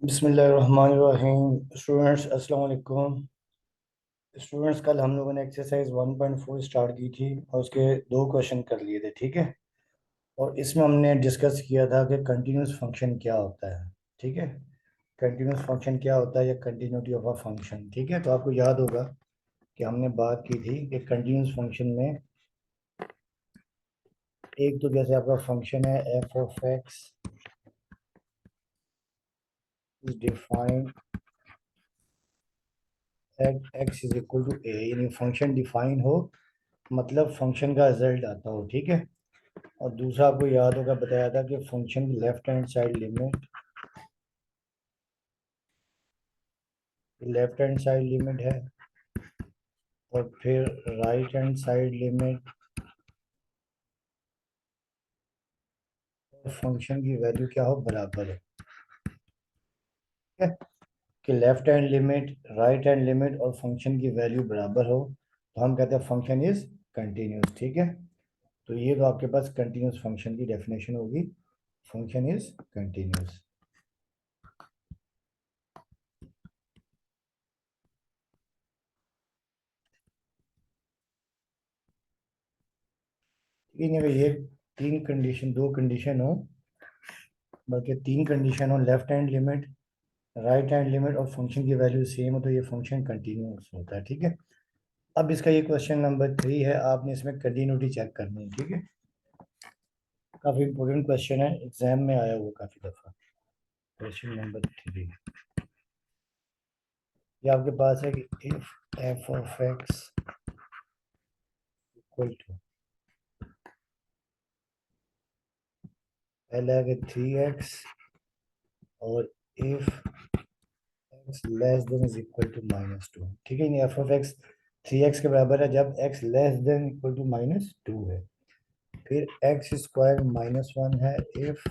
बिस्मिल्लाहिर्रहमानिर्रहीम। स्टूडेंट्स अस्सलाम वालेकुम। स्टूडेंट्स, कल हम लोगों ने एक्सरसाइज 1.4 स्टार्ट की थी और उसके दो क्वेश्चन कर लिए थे, ठीक है। और इसमें हमने डिस्कस किया था कि कंटिन्यूस फंक्शन क्या होता है, ठीक है। कंटिन्यूस फंक्शन क्या होता है या कंटिन्यूटी ऑफ अ फंक्शन, ठीक है। तो आपको याद होगा कि हमने बात की थी कि कंटिन्यूस फंक्शन में एक तो जैसे आपका फंक्शन है F of x is defined at x is equal to A, यानी फंक्शन डिफाइन हो मतलब फंक्शन का रिजल्ट आता हो, ठीक है। और दूसरा आपको याद होगा बताया था कि फंक्शन की लेफ्ट हैंड साइड लिमिट है और फिर राइट हैंड साइड लिमिट और फंक्शन की वैल्यू क्या हो बराबर है, ठीक है। कि left hand limit, right hand limit और फंक्शन की वैल्यू बराबर हो तो हम कहते हैं फंक्शन इज कंटिन्यूस, ठीक है। तो ये तो आपके पास कंटिन्यूस फंक्शन की डेफिनेशन होगी, फंक्शन इज कंटिन्यूस। ठीक है, ये तीन कंडीशन, दो कंडीशन हो, बल्कि तीन कंडीशन हो, left hand limit, right hand limit और फंक्शन की वैल्यू सेम हो तो ये फंक्शन कंटिन्यूस होता है, ठीक है। अब इसका ये क्वेश्चन नंबर 3 है, आपने इसमें कंटिन्यूटी चेक करनी है, ठीक है। काफी इंपॉर्टेंट क्वेश्चन है, एग्जाम में आया हुआ काफी दफा। क्वेश्चन नंबर 3 ये आपके पास है कि if f of x equal to, पहले है कि 3x और if x less than is equal to -2, ठीक है। एफ ऑफ एक्स 3x के बराबर है जब x less than equal to -2 है। फिर एक्स स्क्वायर -1 है if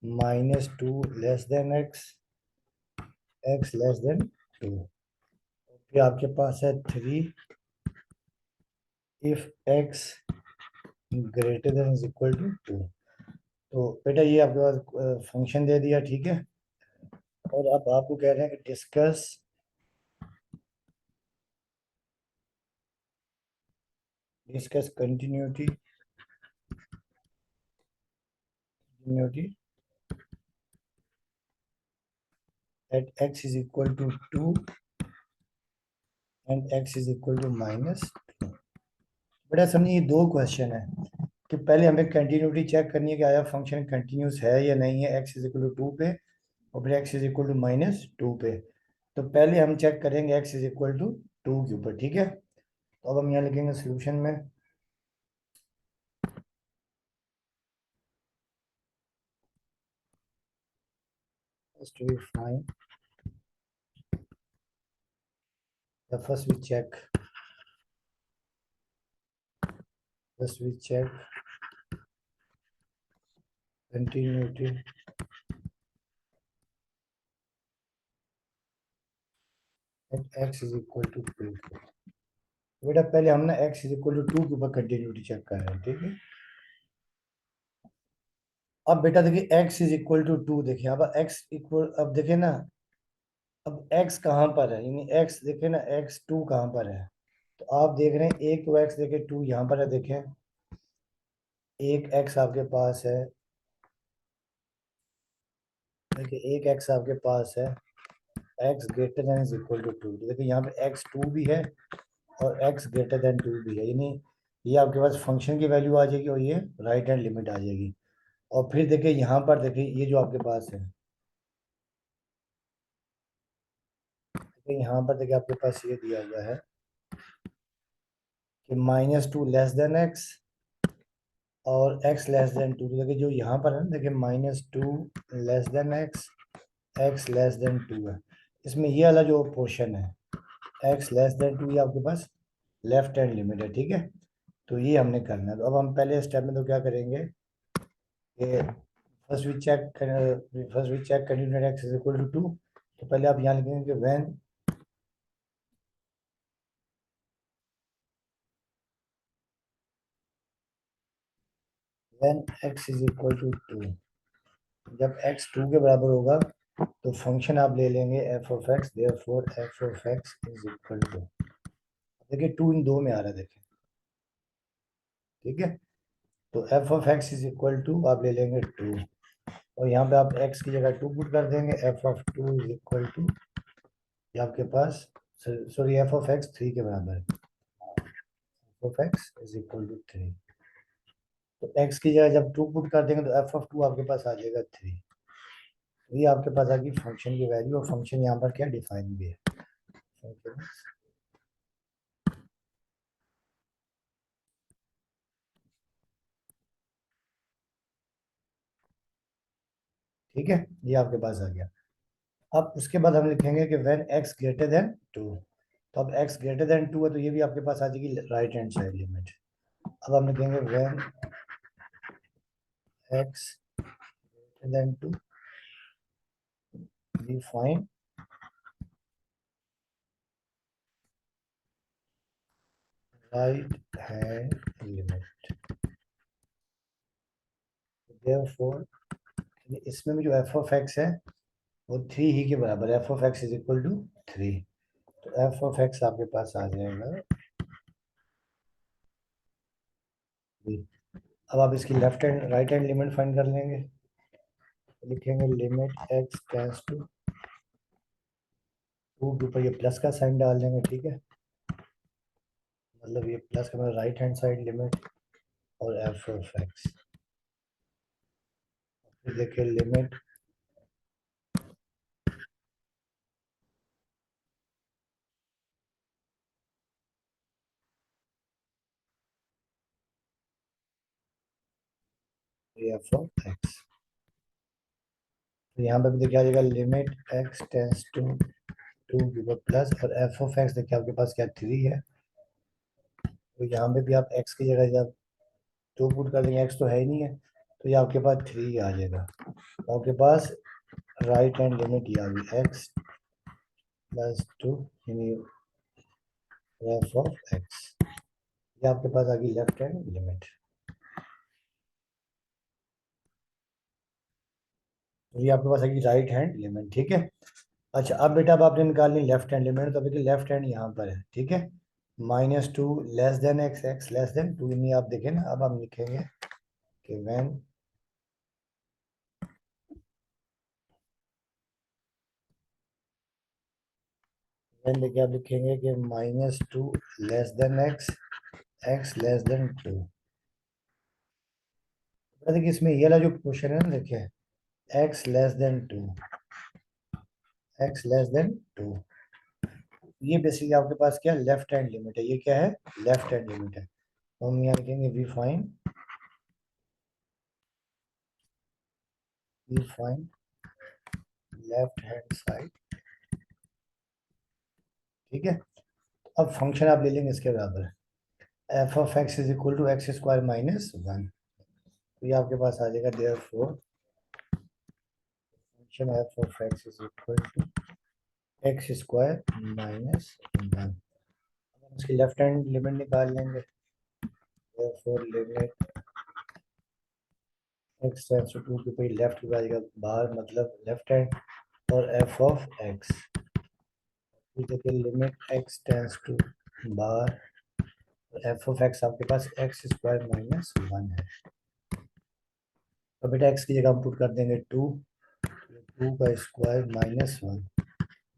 -2 less than x less than 2। फिर आपके पास है 3 if x greater than is equal to 2। तो बेटा ये आपके पास फंक्शन दे दिया, ठीक है। और अब आपको कह रहे हैं कि discuss continuity continuity at x is equal to 2 and x is equal to -2। बेटा समझिए ये दो क्वेश्चन है कि पहले हमें कंटिन्यूटी चेक करनी है कि आया फंक्शन कंटिन्यूस है या नहीं है एक्स इज इक्वल टू 2 पे और फिर एक्स इज इक्वल टू -2 पे। तो पहले हम चेक करेंगे एक्स इज इक्वल टू 2 के ऊपर, ठीक है। तो अब हम यहाँ लिखेंगे सोल्यूशन में first we find the first we check continuity at x is equal to 2। बेटा पहले हम ना एक्स इज इक्वल टू 2 के ऊपर कंटिन्यूटी चेक कर रहे हैं, ठीक है। अब बेटा देखिए एक्स इज इक्वल टू 2, देखिए अब एक्स इक्वल, अब देखिए ना, अब एक्स कहाँ पर है, यानी एक्स देखे ना, एक्स 2 कहाँ पर है। तो आप देख रहे हैं एक तो एक्स देखे 2 यहाँ पर है, देखें एक एक्स आपके पास है, देखिए एक एक्स आपके पास है x greater than is equal to 2। देखिए यहाँ पे एक्स 2 भी है और एक्स ग्रेटर देन 2 भी है, यानी ये आपके पास फंक्शन की वैल्यू आ जाएगी और ये राइट हैंड लिमिट आ जाएगी। और फिर देखिए यहाँ पर देखिए ये जो आपके पास है, देखिए यहाँ पर देखिए आपके पास ये दिया हुआ है कि -2 लेस देन एक्स और x लेस देन 2। देखिए जो यहाँ पर है ना, देखिए -2 less than x less than 2 है। इसमें ये वाला जो पोर्शन है x लेस देन 2 ये आपके पास लेफ्ट हैंड लिमिट है, ठीक है। तो ये हमने करना है। तो अब हम पहले स्टेप में तो क्या करेंगे कि first we check continuity x is equal to 2। तो पहले आप यहाँ लिखेंगे कि when x is equal to 2, जब x 2 के बराबर होगा तो फंक्शन आप ले लेंगे f of x, therefore f of x is equal to, देखिए 2 इन 2 में आ रहा है, देखिए ठीक है। तो f of x is equal to आप ले लेंगे 2, और यहाँ पे आप x की जगह 2 पुट कर देंगे, f of 2 is equal to, ये आपके पास, सॉरी एफ ऑफ एक्स 3 के बराबर है, F of x is equal to 3। तो x की जगह जब 2 पुट कर देंगे तो एफ ऑफ 2 आपके पास आ जाएगा 3। तो ये आपके पास आ गई फंक्शन की वैल्यू, और फंक्शन यहाँ पर क्या डिफाइन भी है, फंक्शन, ठीक है, ये आपके पास आ गया। अब उसके बाद हम लिखेंगे कि व्हेन x ग्रेटर देन 2, तो अब x ग्रेटर देन 2 है तो ये भी आपके पास आ जाएगी राइट हैंड साइड लिमिट। अब हम लिखेंगे when x greater than 2 we find right hand limit, therefore इसमें भी जो एफ ऑफ एक्स है वो 3 ही के बराबर है, F of x is equal to 3। तो एफ ऑफ एक्स आपके पास आ जाएगा 3। अब आप इसकी left hand right hand limit find कर लेंगे, लिखेंगे लिमिट एक्स टेंड्स टू 2 के ऊपर ये प्लस का साइन डाल देंगे, ठीक है, मतलब ये प्लस का राइट हैंड साइड लिमिट, और एफ ऑफ एक्स, फिर देखिए लिमिट एफ ऑफ एक्स, तो यहाँ पे भी देखिए आ जाएगा लिमिट एक्स टेंड्स टू 2 के ऊपर प्लस, और एफ ऑफ एक्स देखिए आपके पास क्या 3 है, तो यहाँ पे भी आप एक्स की जगह जब 2 पुट कर देंगे, एक्स तो है ही नहीं है, तो ये आपके पास 3 आ जाएगा, तो आपके पास राइट हैंड लिमिट ये आ गई एक्स प्लस 2 यानी एफ ऑफ एक्स, ये आपके पास आ गई लेफ्ट हैंड लिमिट, तो ये आपके पास आ गई राइट हैंड लिमिट, ठीक है। अच्छा अब बेटा अब आपने निकालनी लेफ्ट हैंड लिमिट, तो देखिए लेफ्ट हैंड यहाँ पर है, ठीक है, -2 less than x, x less than 2, यानी आप देखें ना, अब हम लिखेंगे कि व्हेन देखिए आप लिखेंगे कि -2 less than x, x less than 2। देखिए इसमें ये वाला जो क्वेश्चन है ना, देखिए x less than 2, x less than 2, ये बेसिकली आपके पास क्या लेफ्ट हैंड लिमिट है, ये क्या है लेफ्ट हैंड लिमिट है, तो हम यहाँ लिखेंगे we find left hand side, ठीक है। अब फंक्शन आप ले लेंगे इसके बराबर, f of x is equal to x square minus 1, तो ये आपके पास आ जाएगा therefore function f of x is equal to x square minus 1, इसकी लेफ्ट हैंड लिमिट निकाल लेंगे, therefore limit x tends to 2 के ऊपर लेफ्ट की जाएगा बाहर, मतलब लेफ्ट हैंड, और एफ ऑफ एक्स, देखिए लिमिट एक्स टेंड्स टू बाहर, एफ ऑफ एक्स आपके पास एक्स स्क्वायर माइनस 1 है, तो बेटा एक्स की जगह हम पुट कर देंगे 2, 2 का स्क्वायर माइनस 1,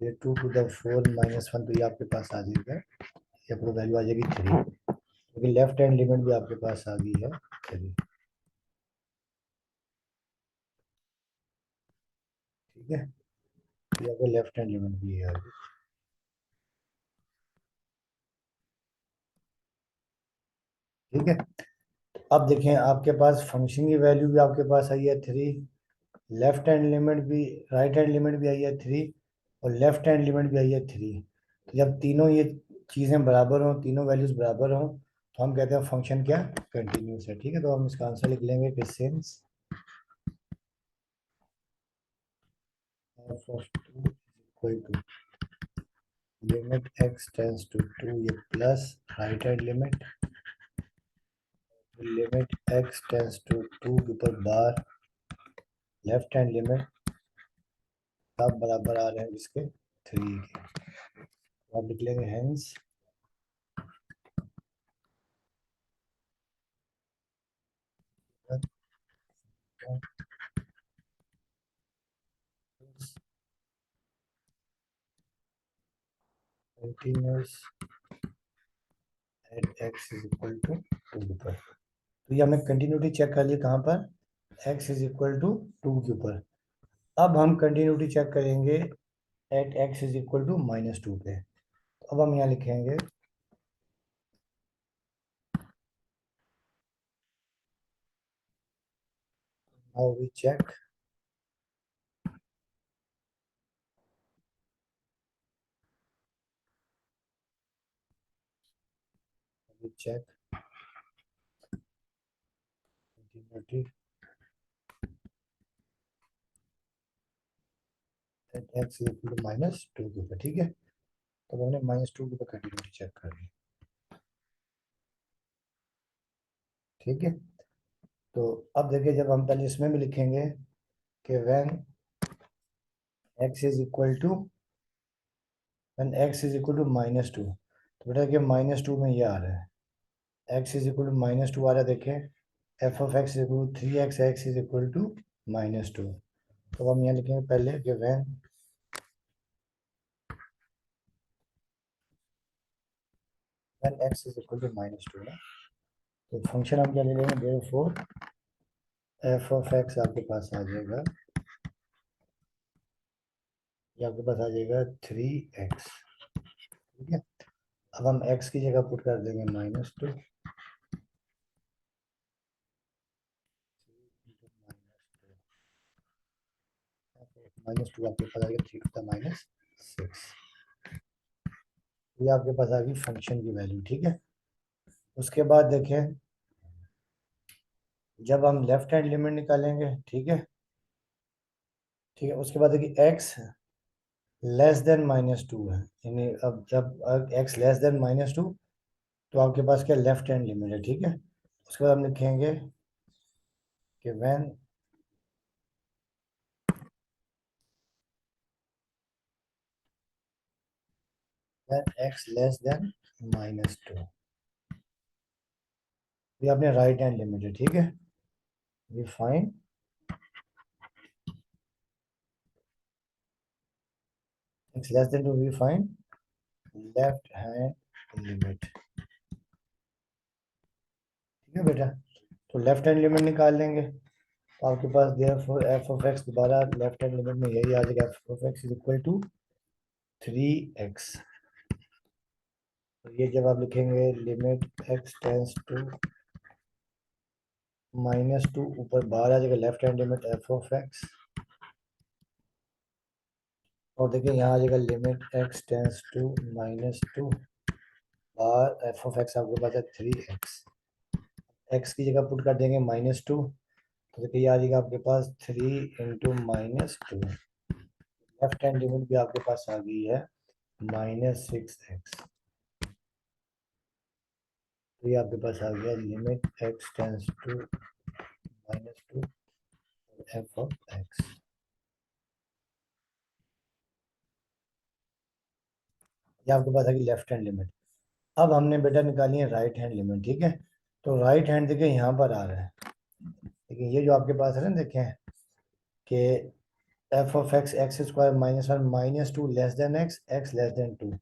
ये 2 टू द 4 माइनस 1, तो ये आपके पास आ जाएगा, ये आपको वैल्यू आ जाएगी 3, क्योंकि लेफ्ट हैंड लिमिट भी आपके पास आ गई है 3, ठीक है, ये आपको लेफ्ट हैंड लिमिट भी है, ठीक है। अब देखें आपके पास फंक्शन की वैल्यू भी आपके पास आई है 3, लेफ्ट हैंड लिमिट भी, राइट हैंड लिमिट भी आई है 3, और लेफ्ट हैंड लिमिट भी आई है 3, तो जब तीनों ये चीज़ें बराबर हों, तीनों वैल्यूज बराबर हों, तो हम कहते हैं फंक्शन क्या कंटिन्यूस है, ठीक है। तो हम इसका आंसर लिख लेंगे कि since f of 2 is equal to limit x tends to 2, ये plus right hand limit, limit x tends to 2 के ऊपर बार लेफ्ट हैंड लिमिट, सब बराबर आ रहे हैं इसके 3 के। तो आप लिख लेंगे hence continuous at x is equal to 2 के ऊपर। तो ये हमने कंटिन्यूटी चेक कर ली कहाँ पर, x is equal to 2 के ऊपर। अब हम कंटिन्यूटी चेक करेंगे eight x is equal to -2 पे। अब हम यहाँ लिखेंगे now we check continuity at x is equal to -2 के ऊपर। ठीक है, तो हमने -2 के ऊपर कंटिन्यूटी चेक कर ली। ठीक है, तो अब देखिए जब हम पहले इसमें भी लिखेंगे कि when x is equal to -2, तो बेटा कि -2 में ये आ रहा है x is equal to -2 आ रहा है। देखें f of x is equal to 3x, x is equal to -2। तो हम यहाँ लिखेंगे पहले कि when x is equal to -2 ना, तो फंक्शन हम क्या ले लेंगे, therefore f of x आपके पास आ जाएगा, ये आपके पास आ जाएगा 3x। ठीक है, अब हम x की जगह पुट कर देंगे -2, -2 आपके पास आ जाएगा 3 टू द -6। ये आपके पास आ गई फंक्शन की वैल्यू। ठीक है, उसके बाद देखें जब हम लेफ्ट हैंड लिमिट निकालेंगे, ठीक है, ठीक है, उसके बाद देखिए x लेस देन -2 है, यानी अब जब x लेस देन -2 तो आपके पास क्या लेफ्ट हैंड लिमिट है। ठीक है, उसके बाद हम लिखेंगे कि व्हेन x लेस देन -2, ये अपने राइट हैंड लिमिट है। ठीक है, we find x less than 2, we find left hand limit. ठीक है बेटा, तो लेफ्ट हैंड लिमिट निकाल लेंगे तो आपके पास देयरफॉर f of x दोबारा लेफ्ट हैंड लिमिट में यही आ जाएगा, f of x is equal to 3x। तो ये जब आप लिखेंगे लिमिट x टेंस टू -2, ऊपर बाहर आ जाएगा left hand limit f of x, और देखिए यहाँ आ जाएगा लिमिट x टेंस टू -2, बाहर f of x आपके पास है 3x। x की जगह पुट कर देंगे -2, तो देखिए ये आ जाएगा आपके पास 3 इंटू -2। लेफ्ट हैंड लिमिट भी आपके पास आ गई है -6x। तो ये आपके पास आ गया limit x tends to -2 f of x। ये आपके पास आ गई लेफ्ट हैंड लिमिट। अब हमने बेटा निकाली है राइट हैंड लिमिट। ठीक है, तो राइट हैंड देखिए यहाँ पर आ रहा है, लेकिन ये जो आपके पास है ना, देखें कि f of x x square -1 -2 less than x less than 2।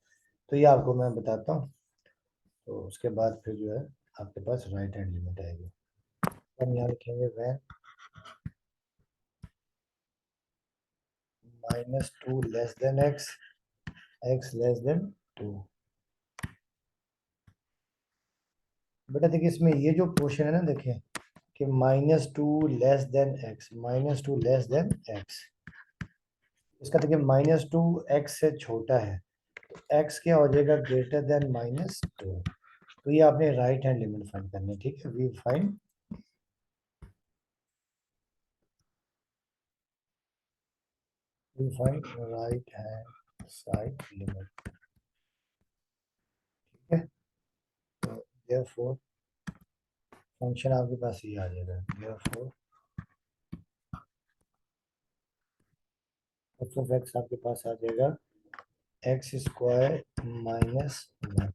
तो ये आपको मैं बताता हूँ, तो उसके बाद फिर जो है आपके पास राइट हैंड लिमिट आएगी। हम यहाँ लिखेंगे when -2 less than x less than 2। बेटा देखिए इसमें ये जो पोर्शन है ना, देखें कि -2 less than x, -2 less than x, इसका देखिए -2 x से छोटा है, तो x क्या हो जाएगा ग्रेटर देन -2। तो ये आपने राइट हैंड लिमिट फाइंड करनी है। ठीक है, we find right hand side limit. ठीक है, तो देयरफॉर फंक्शन आपके पास ये आ जाएगा, देयरफॉर एफ ऑफ एक्स आपके पास आ जाएगा एक्स स्क्वायर माइनस वन।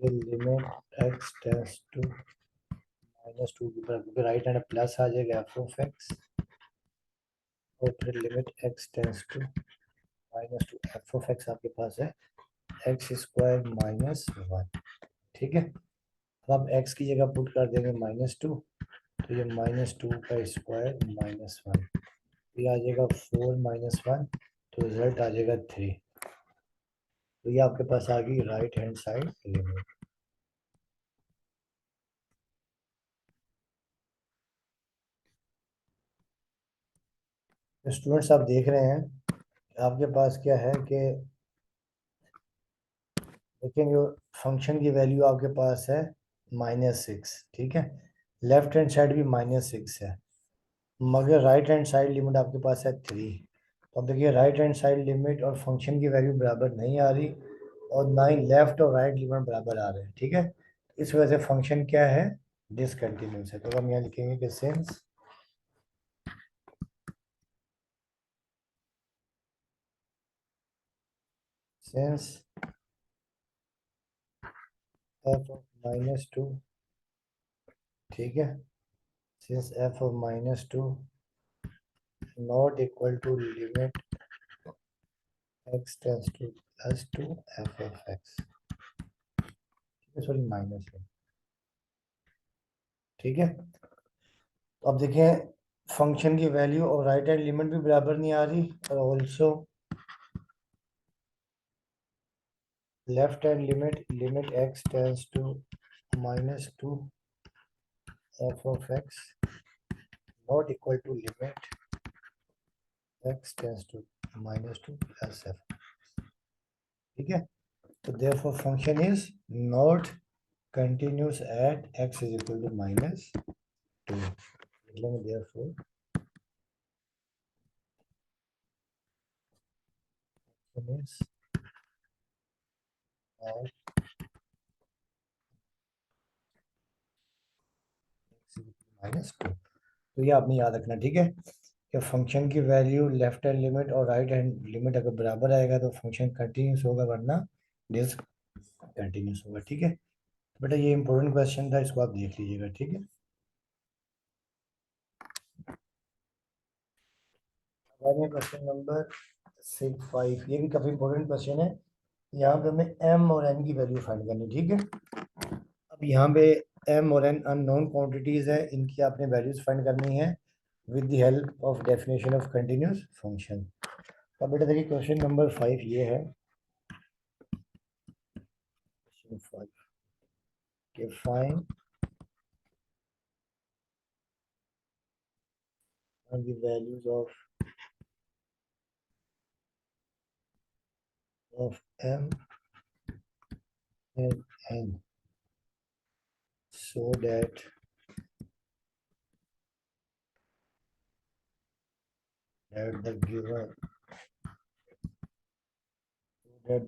ये limit x tends to minus two की तरफ राइट हैंड प्लस आ जाएगा एफ ऑफ एक्स, और फिर limit x tends to minus two. F of x आपके पास है एक्स स्क्वायर माइनस वन। ठीक है, अब आप एक्स की जगह पुट कर देंगे माइनस टू, तो ये माइनस टू का स्क्वायर माइनस वन, ये आ जाएगा फोर माइनस वन, तो रिजल्ट आ जाएगा थ्री। तो ये आपके पास आ गई right hand side limit. Students आप देख रहे हैं आपके पास क्या है कि लेकिन जो फंक्शन की वैल्यू आपके पास है माइनस सिक्स। ठीक है, लेफ्ट हैंड साइड भी माइनस सिक्स है, मगर राइट हैंड साइड लिमिट आपके पास है थ्री। तो अब देखिए राइट हैंड साइड लिमिट और फंक्शन की वैल्यू बराबर नहीं आ रही, और ना ही लेफ्ट और राइट लिमिट बराबर आ रहे हैं। ठीक है, इस वजह से फंक्शन क्या है, डिसकंटिन्यूस है। तो हम यहाँ लिखेंगे कि since f of minus two, ठीक है, since f of minus two not equal to limit x tends to plus two f of x, sorry minus है। ठीक है, तो अब देखें फंक्शन की वैल्यू और राइट हैंड लिमिट भी बराबर नहीं आ रही, और also left hand limit limit x tends to minus two f of x not equal to limit x tends to minus two plus f. ठीक है, तो therefore function is not continuous at x is equal to minus 2. Therefore function is not x is equal to minus 2। तो ये आपने याद रखना। ठीक है, कि फंक्शन की वैल्यू लेफ्ट हैंड लिमिट और राइट हैंड लिमिट अगर बराबर आएगा तो फंक्शन कंटिन्यूस होगा, वरना डिसकंटिन्यूस होगा। ठीक है, तो बेटा ये इंपॉर्टेंट क्वेश्चन था, इसको आप देख लीजिएगा। ठीक है, क्वेश्चन नंबर 6 5, ये भी काफी इंपॉर्टेंट क्वेश्चन है। यहाँ पे हमें m और n की वैल्यू फाइंड करनी। ठीक है, अब यहाँ पे m और n अननोन क्वांटिटीज है, इनकी आपने वैल्यूज फाइंड करनी है with the help of definition of continuous function. अब बेटा देखिए क्वेश्चन नंबर 5 ये है, क्वेश्चन 5 के find the values of m and n so that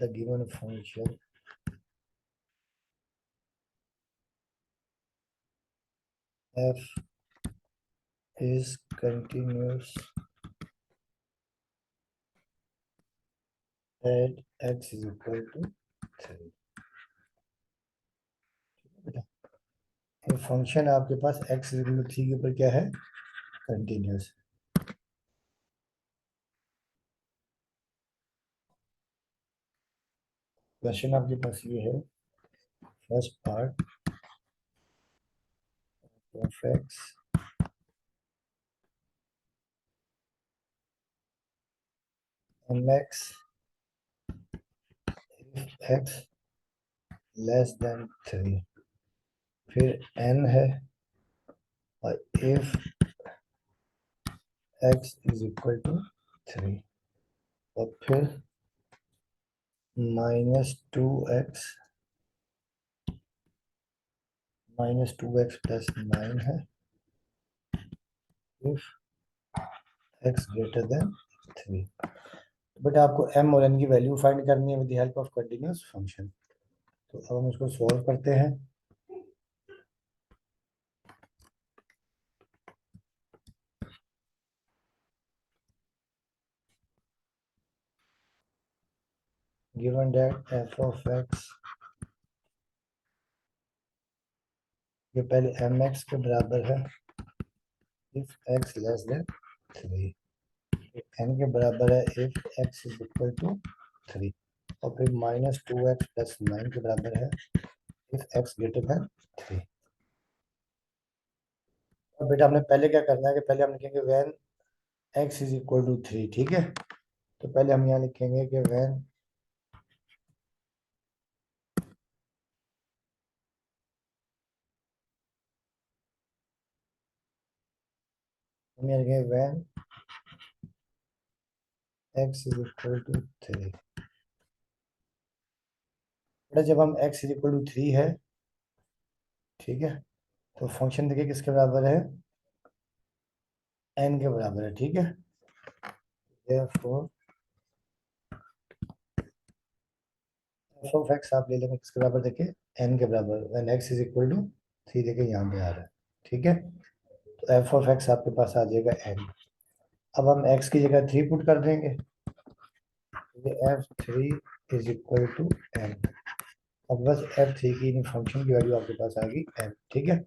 the given function f is continuous at x is equal to 3। ये function आपके पास x is equal to 3 के ऊपर क्या है, कंटिन्यूस। क्वेश्चन आपके पास ये है, first part of x mx if x less than 3, फिर n है, और if x is equal to 3, और फिर -2x प्लस 9 है if x greater than 3। But आपको m और n की वैल्यू फाइंड करनी है with the help of continuous function. तो अब हम इसको सॉल्व करते हैं। Given that f of x, ये पहले एम एक्स के बराबर है if x less than 3, n के बराबर है if x is equal to 3, और फिर माइनस 2x प्लस 9 के बराबर है इफ एक्स ग्रेटर देन 3। और बेटा हमने पहले क्या करना है कि पहले हम लिखेंगे when x is equal to 3, ठीक है। तो पहले हम यहाँ लिखेंगे कि व्हेन हम यहाँ लिखेंगे when x is equal to 3। बेटा जब हम एक्स इज इक्वल टू 3 है, ठीक है, तो फंक्शन देखिए किसके बराबर है, एन के बराबर है, ठीक है। therefore एफ ऑफ एक्स आप ले लेंगे किसके बराबर, देखिए एन के बराबर, when x is equal to 3, देखिए यहाँ पे आ रहा है, ठीक है। तो एफ ऑफ एक्स आपके पास आ जाएगा एन। अब हम एक्स की जगह 3 पुट कर देंगे, ये f three is equal to n. अब बस एफ थ्री की फंक्शन की वैल्यू आपके पास आ गई एन, ठीक है।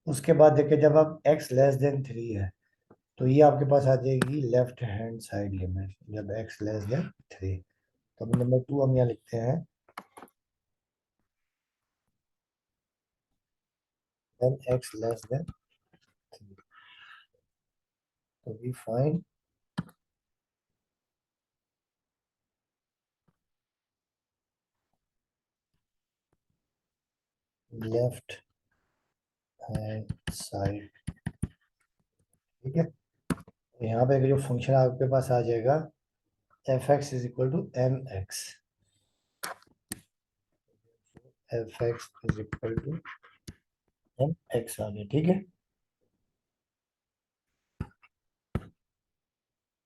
उसके बाद देखिए जब अब एक्स लेस देन 3 है, तो ये आपके पास आ जाएगी लेफ्ट हैंड साइड लिमिट, जब एक्स लेस देन 3। तो नंबर 2 हम यहाँ लिखते हैं, when x less than 3, so we find left hand side, ठीक है। तो यहाँ पे जो फंक्शन आपके पास आ जाएगा F X is equal to M X, F X is equal to M X आ गया, ठीक है।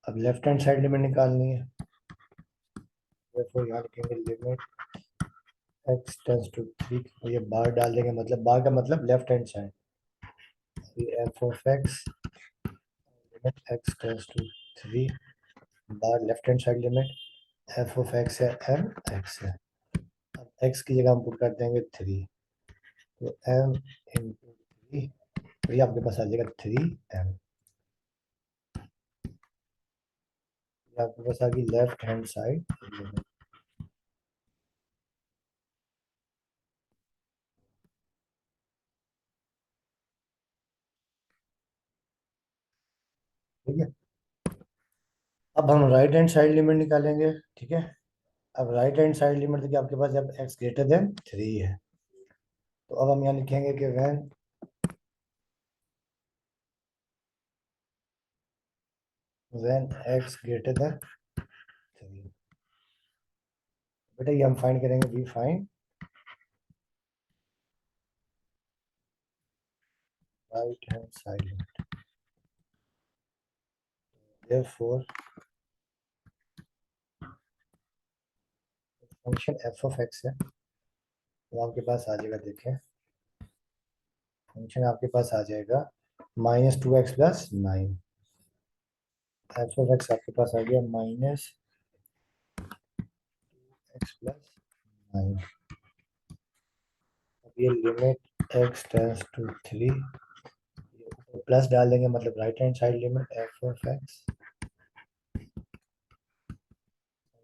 अब लेफ्ट हैंड साइड लिमिट निकालनी है, तो यहाँ लिखेंगे लिमिट एक्स टेंस टू 3, और ये बार डाल देंगे, मतलब बार का मतलब left hand side, f of x limit x tends to 3 बार left hand side limit f of x है एम एक्स है। अब एक्स की जगह हम पुट कर देंगे 3, तो एम इंटू 3, तो ये आपके पास आ जाएगा 3m, ये आपके पास आ गई लेफ्ट हैंड साइड लिमिट, ठीक है। अब हम राइट हैंड साइड लिमिट निकालेंगे, ठीक है। अब राइट हैंड साइड लिमिट देखिए आपके पास जब x ग्रेटर देन 3 है, तो अब हम यहाँ लिखेंगे कि व्हेन x ग्रेटर देन 3, बेटा ये हम फाइंड करेंगे, we find right hand side limit, therefore function f of x है, तो आपके पास आ जाएगा, देखें फंक्शन आपके पास आ जाएगा -2x + 9, एफ ऑफ एक्स आपके पास आ गया -x + 9। अब ये limit x tends to 3, plus डाल देंगे, मतलब right hand side limit f of x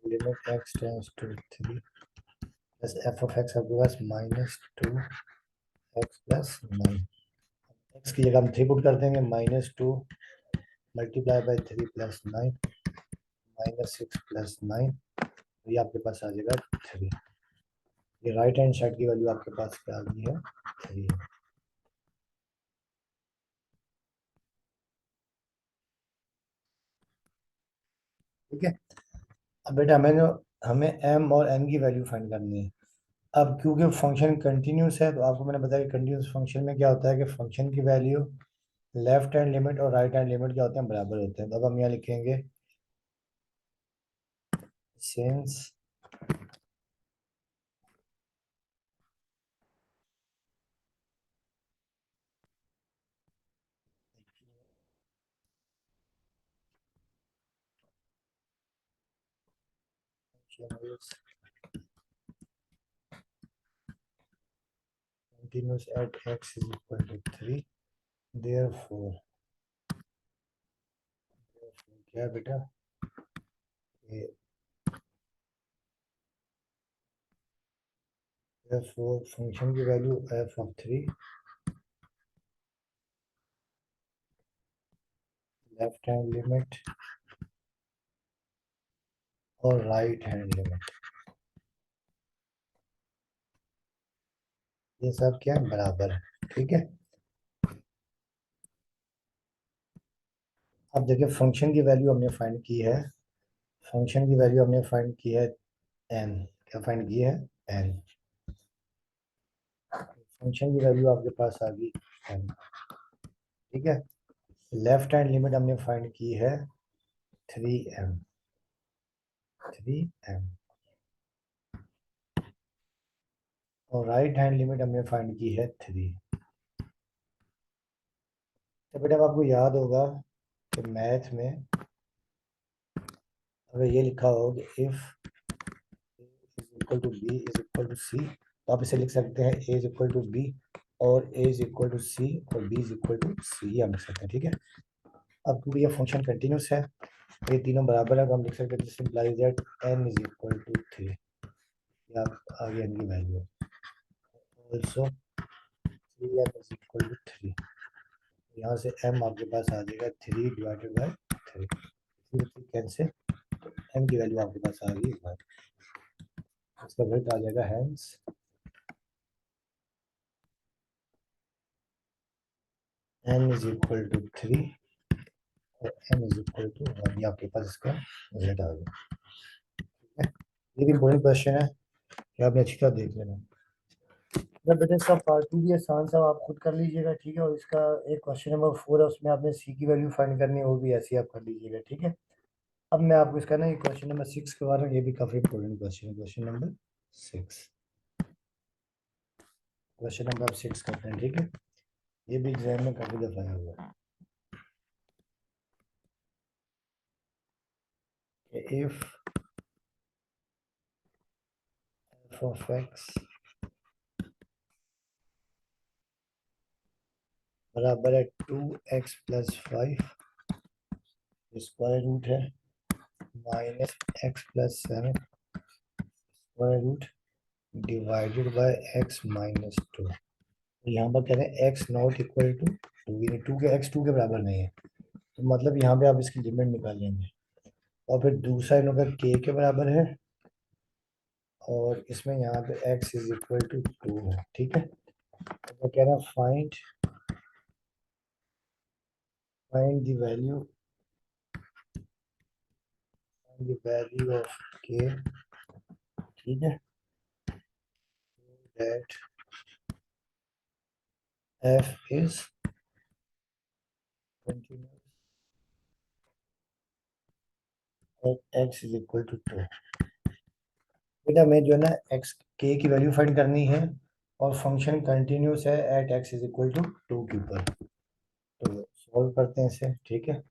limit x tends to 3 plus f of x आपके पास -2x + 9। एक्स की जगह हम 3 पुट कर देंगे, -2 मल्टीप्लाई बाई 3 + 9 -6 + 9, ये आपके पास आ जाएगा 3। ये राइट हैंड साइड की वैल्यू आपके पास क्या आ गई है, 3। ठीक है। अब बेटा हमें m और n की वैल्यू फाइंड करनी है। अब क्योंकि फंक्शन कंटिन्यूस है, तो आपको मैंने बताया कि कंटिन्यूस फंक्शन में क्या होता है कि फंक्शन की वैल्यू लेफ्ट हैंड लिमिट और राइट हैंड लिमिट क्या होते हैं, बराबर होते हैं। तो अब हम यहाँ लिखेंगे since continuous at x is equal to 3, therefore क्या बेटा ये therefore फंक्शन की value f of 3 left hand limit और राइट हैंड लिमिट ये सब क्या बराबर है, ठीक है। अब देखिए फंक्शन की वैल्यू हमने फाइंड की है, फंक्शन की वैल्यू हमने फाइंड की है n, क्या फाइंड की है n, फंक्शन की वैल्यू आपके पास आ गई n, ठीक है। लेफ्ट हैंड लिमिट हमने फाइंड की है 3m, 3m और राइट हैंड लिमिट हमने फाइंड की है 3। तो बेटा अब आपको याद होगा कि मैथ में अगर ये लिखा हो कि if is equal to B is equal to C, तो आप इसे लिख सकते हैं A is equal to B और A is equal to C और B is equal to C, हम लिख सकते हैं, ठीक है। अब क्योंकि ये फंक्शन कंटिन्यूस है, ये तीनों बराबर है, तो हम लिख सकते हैं this implies that n is equal to 3, या आगे n की value also 3m is equal to 3, यहाँ से m आपके पास आ जाएगा 3 डिवाइडेड बाई 3, कैंसिल, तो m की वैल्यू आपके पास आ गई 1, इसका वेट आ जाएगा hence n is equal to 3 और n इज इक्वल टू 1, ये आपके पास इसका वेट आ गया, ठीक है। ये भी इंपॉर्टेंट क्वेश्चन है, कि आपने अच्छी तरह देख लेना। जब बेटा इसका पार्ट 2 भी आसान सा आप खुद कर लीजिएगा, ठीक है। और इसका एक क्वेश्चन नंबर 4 है, उसमें आपने सी की वैल्यू फाइंड करनी है, वो भी ऐसे ही आप कर लीजिएगा, ठीक है। अब मैं आपको इसका ना ये क्वेश्चन नंबर 6 करवा रहा हूँ, ये भी काफी इंपॉर्टेंट क्वेश्चन है, क्वेश्चन नंबर 6, क्वेश्चन नंबर 6 करते हैं, ठीक है। ये भी एग्जाम में काफी दफा आया हुआ है। इफ f of x बराबर है 2x प्लस 5, स्क्वायर रूट है minus x plus 7 square root divided by x minus 2, यहाँ पर कह रहे हैं x नॉट इक्वल टू 2, यानी 2 के x 2 के बराबर नहीं है, तो मतलब यहाँ पे आप इसकी लिमिट निकालेंगे, और फिर दूसरा इन लोग का k के बराबर है, और इसमें यहाँ पे x इज इक्वल टू 2 है, ठीक है। तो कह रहे हैं find the value of k, ठीक है, that f is continuous at x is equal to 2। बेटा हमें जो है ना x k की वैल्यू फाइंड करनी है, और फंक्शन कंटिन्यूस है at x is equal to 2 के ऊपर, तो सॉल्व करते हैं इसे, ठीक है।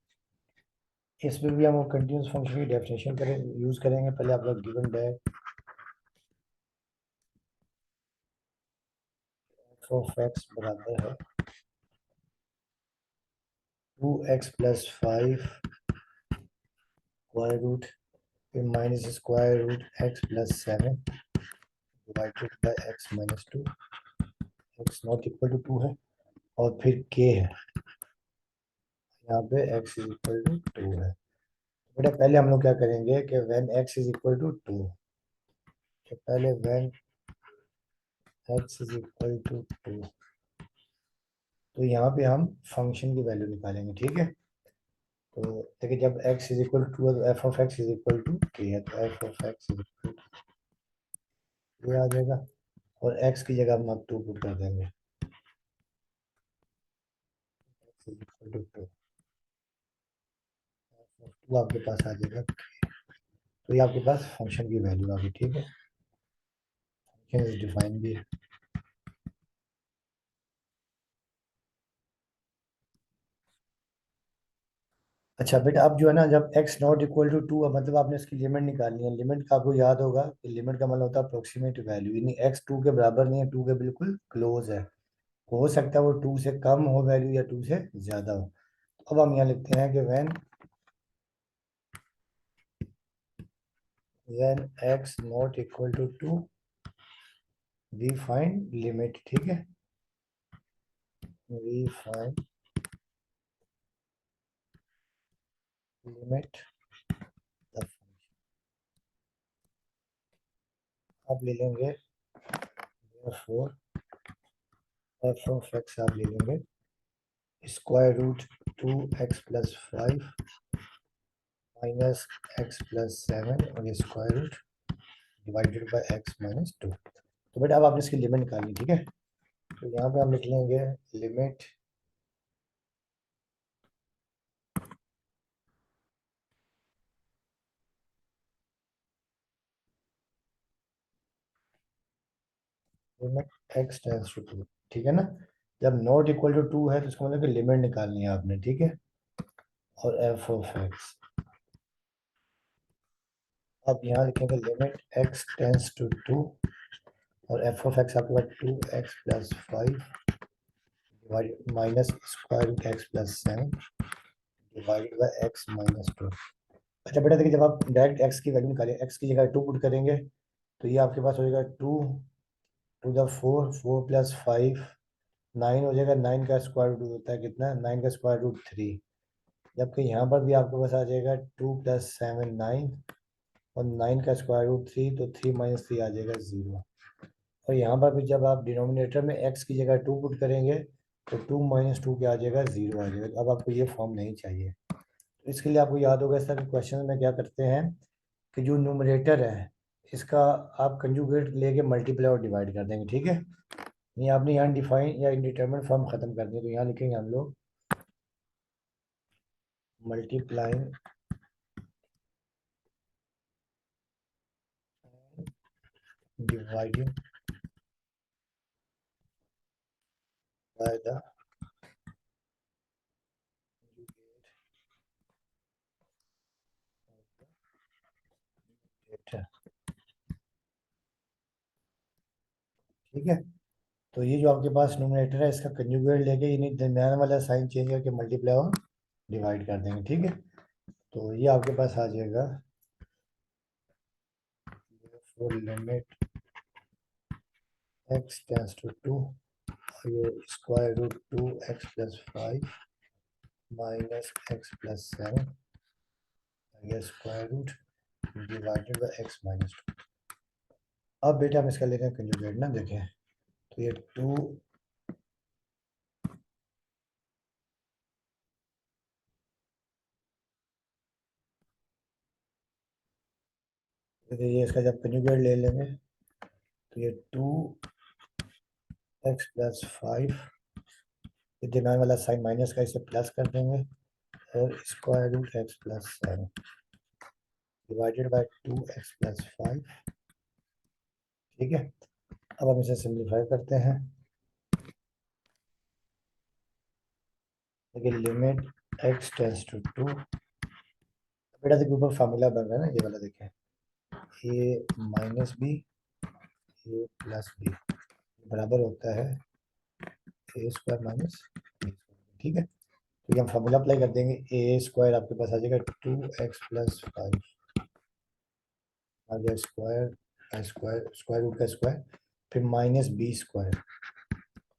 इसमें भी हम कंटिन्यूस फंक्शन की डेफिनेशन यूज करेंगे। पहले आप लोग given that f of x बराबर है 2x प्लस 5 स्क्वायर रूट फिर minus square root x plus 7 divided by x minus 2, x not equal to 2 है, और फिर k है, यहाँ पे x इज इक्वल टू 2 है। बेटा पहले हम लोग क्या करेंगे कि when x is equal to 2, तो पहले when x is equal to 2, तो यहाँ पे हम फंक्शन की वैल्यू निकालेंगे, ठीक है। तो देखिए जब x इज इक्वल टू है तो f of x is equal to k है, तो f of x is equal to आ जाएगा, और x की जगह हम अब 2 पुट कर देंगे, x is equal to 2, two आपके पास आ जाएगा, तो ये आपके पास फंक्शन की वैल्यू आ गई, ठीक है। फंक्शन इज डिफाइन भी है। अच्छा बेटा, अब जो है ना, जब x not equal to two, मतलब आपने इसकी लिमिट निकालनी है। लिमिट का आपको याद होगा कि लिमिट का मतलब होता है अप्रोक्सीमेट वैल्यू, यानी x टू के बराबर नहीं है, टू के बिल्कुल क्लोज है। हो सकता है वो टू से कम हो वैल्यू या टू से ज्यादा हो। अब हम यहाँ लिखते हैं कि when x not equal to two we find limit, ठीक है, वी फाइंड लिमिट द, आप ले लेंगे फोर एफ ऑफ एक्स, आप ले लेंगे square root two x plus five minus x plus seven, और ये square root divided by x minus two. तो बेटा अब आपने इसकी लिमिट निकालनी, ठीक है। तो यहाँ पे हम लिख लेंगे limit limit x tends to two, ठीक है ना। जब नॉट इक्वल टू टू है तो इसका मतलब कि लिमिट निकालनी है आपने, ठीक है। और एफ ऑफ एक्स, अब यहाँ लिखेंगे limit x tends to two, और एफ ऑफ एक्स आपके पास two x plus five minus square root x plus seven divided by x minus two. अच्छा बेटा देखिए, जब आप डायरेक्ट एक्स की वैल्यू निकालें, एक्स की जगह टू पुट करेंगे तो ये आपके पास हो जाएगा two to the four, four plus five nine हो जाएगा। नाइन का स्क्वायर रूट होता है कितना, नाइन का स्क्वायर रूट थ्री। जबकि यहाँ पर भी आपके पास आ जाएगा टू प्लस सेवन नाइन, और नाइन का स्क्वायर रूट थ्री, तो थ्री माइनस थ्री आ जाएगा जीरो। और यहाँ पर भी जब आप डिनोमिनेटर में एक्स की जगह टू पुट करेंगे तो टू माइनस टू क्या आ जाएगा, जीरो आ जाएगा। अब आपको ये फॉर्म नहीं चाहिए। तो इसके लिए आपको याद होगा, इस तरह के क्वेश्चन में क्या करते हैं कि जो न्यूमरेटर है इसका आप कंजुगेट लेके मल्टीप्लाई और डिवाइड कर देंगे, ठीक है। ये आपने यहाँ डिफाइन या इंडिटरमिनेट फॉर्म खत्म कर दिया, तो यहाँ लिखेंगे हम लोग multiplying dividing by the data, ठीक है। तो ये जो आपके पास न्यूमरेटर है इसका कंजुगेट लेके यानी दरम्यान वाला साइन चेंज करके मल्टीप्लाई और डिवाइड कर देंगे, ठीक है। तो ये आपके पास आ जाएगा four limit x tends to two, ये square root two x plus five minus x plus seven, ये square root divided by x minus two. अब बेटा हम इसका लेते हैं कंजुगेट ना, देखें तो ये टू, ये इसका जब कंजुगेट ले लेंगे तो ये टू एक्स प्लस फाइव, दिमाग वाला साइन माइनस का इसे प्लस कर देंगे, और square root x plus seven divided by two x plus five, ठीक है। अब हम इसे सिंप्लीफाई करते हैं। देखिए limit x tends to two, बेटा देखिए ऊपर फार्मूला बन रहा है ना, ये वाला देखें, ए माइनस बी ए प्लस बी बराबर होता है ए स्क्वायर माइनस बी, ठीक है। तो ये हम फार्मूला अप्लाई कर देंगे, ए स्क्वायर आपके पास आ जाएगा टू एक्स प्लस फाइव, आ गया स्क्वायर स्क्वायर स्क्वायर रूट का स्क्वायर, फिर minus B square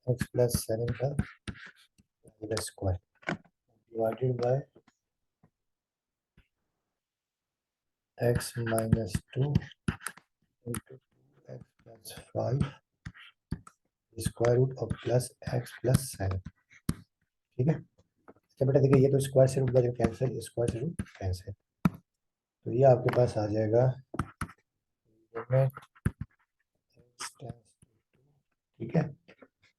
X plus seven का square divided by x minus two into two x plus five square root और प्लस एक्स प्लस सेवन, ठीक है। अच्छा बेटा देखिए, ये तो स्क्वायर से रूट का जो कैंसिल, स्क्वायर से रूट कैंसिल, तो ये आपके पास आ जाएगा लिमिट एक्स टेंस, ठीक है।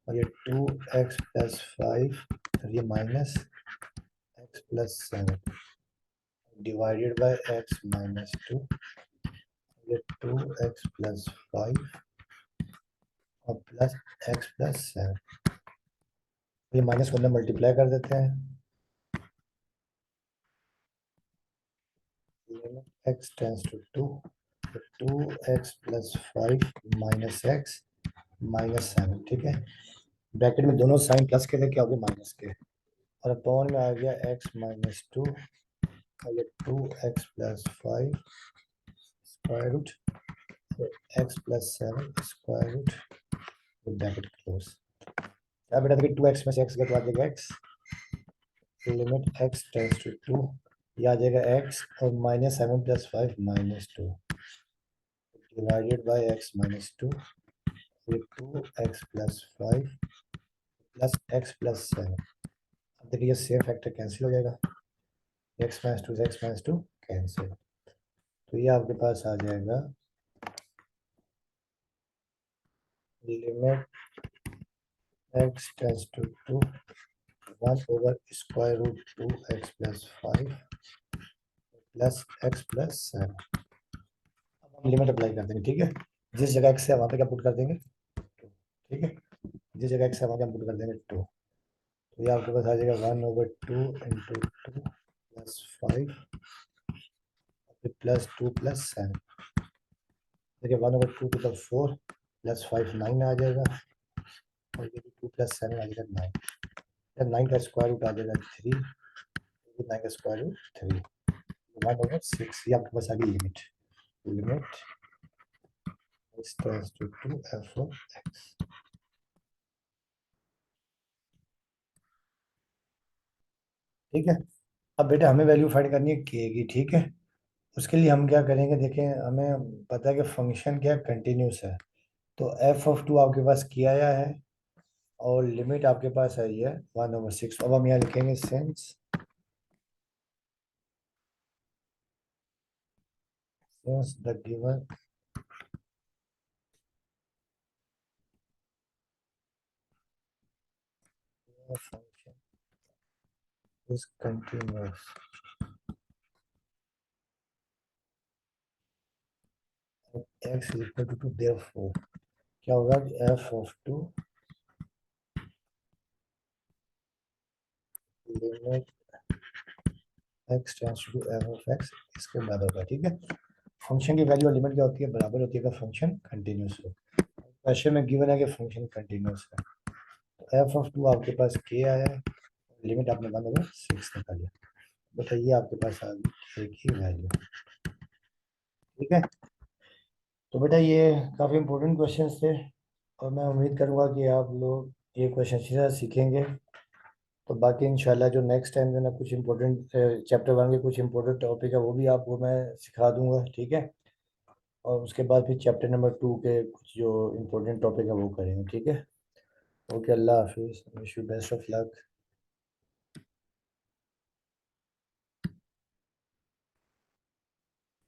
और ये टू एक्स प्लस फाइव, और ये minus x plus seven divided by x minus to, ये टू एक्स प्लस फाइव और प्लस एक्स प्लस सेवन, ये माइनस को अंदर मल्टीप्लाई कर देते हैं, x टेंस टू 2, तो 2x plus 5 minus x minus 7, ठीक है। ब्रैकेट में दोनों साइन प्लस के थे, क्या हो गया माइनस के, और अपॉन में आ गया x माइनस 2 और ये 2x plus 5 square root x plus 7 square root, bracket close. अब बेटा देखिए 2x में से x गया तो आ जाएगा x, limit x tends to 2, ये आ जाएगा x और minus 7 plus 5 minus 2 divided by x minus 2, फिर 2x plus 5 plus x plus 7। अब देखिए सेम फैक्टर कैंसिल हो जाएगा, x माइनस 2 से x माइनस 2 कैंसिल, तो ये आपके पास आ जाएगा limit x tends to 2 1 over square root 2x plus 5 plus x plus 7। अब हम लिमिट अप्लाई कर देंगे, ठीक है। जिस जगह x है वहाँ पे क्या पुट कर देंगे 2, ठीक है। जिस जगह x है वहाँ क्या पुट कर देंगे 2, तो ये आपके पास आ जाएगा 1 over 2 into 2 plus 5 plus 2 plus 7। देखिए 1 ओवर 2 टू द 4 प्लस 5 9 आ जाएगा, और ये 2 प्लस 7 आ जाएगा 9, जब 9 का स्क्वायर रूट आ जाएगा 3, 9 का स्क्वायर रूट 3, 1 ओवर 6, ये आपके पास आ गई limit, limit x tends to 2 f of x। ठीक है। अब बेटा हमें वैल्यू फाइंड करनी है k की, ठीक है। उसके लिए हम क्या करेंगे, देखें हमें पता है कि फंक्शन क्या कंटिन्यूस है, तो f ऑफ 2 आपके पास किया आया है और लिमिट आपके पास आई है 1 ओवर 6। अब हम यहाँ लिखेंगे since the given function is continuous, x is equal to 2, therefore क्या होगा कि f of 2 limit x tends to f of x इसके बराबर होगा, ठीक है। फंक्शन की वैल्यू और लिमिट क्या होती है, बराबर होती है अगर फंक्शन कंटिन्यूस हो। क्वेश्चन में गिवन है कि फंक्शन कंटिन्यूस है, तो f ऑफ 2 आपके पास k आया है, लिमिट आपने 1 ओवर 6 निकाल लिया, बताइए आपके पास आ गई k की वैल्यू, ठीक है। तो बेटा ये काफ़ी इंपॉर्टेंट क्वेश्चंस थे, और मैं उम्मीद करूंगा कि आप लोग ये क्वेश्चन अच्छी तरह सीखेंगे। तो बाकी इंशाल्लाह जो नेक्स्ट टाइम जो ना कुछ इंपॉर्टेंट चैप्टर 1 के कुछ इंपॉर्टेंट टॉपिक है वो भी आपको मैं सिखा दूंगा, ठीक है। और उसके बाद फिर चैप्टर नंबर 2 के कुछ जो इंपॉर्टेंट टॉपिक है वो करेंगे, ठीक है। ओके, अल्लाह हाफिज़, wish you best of luck.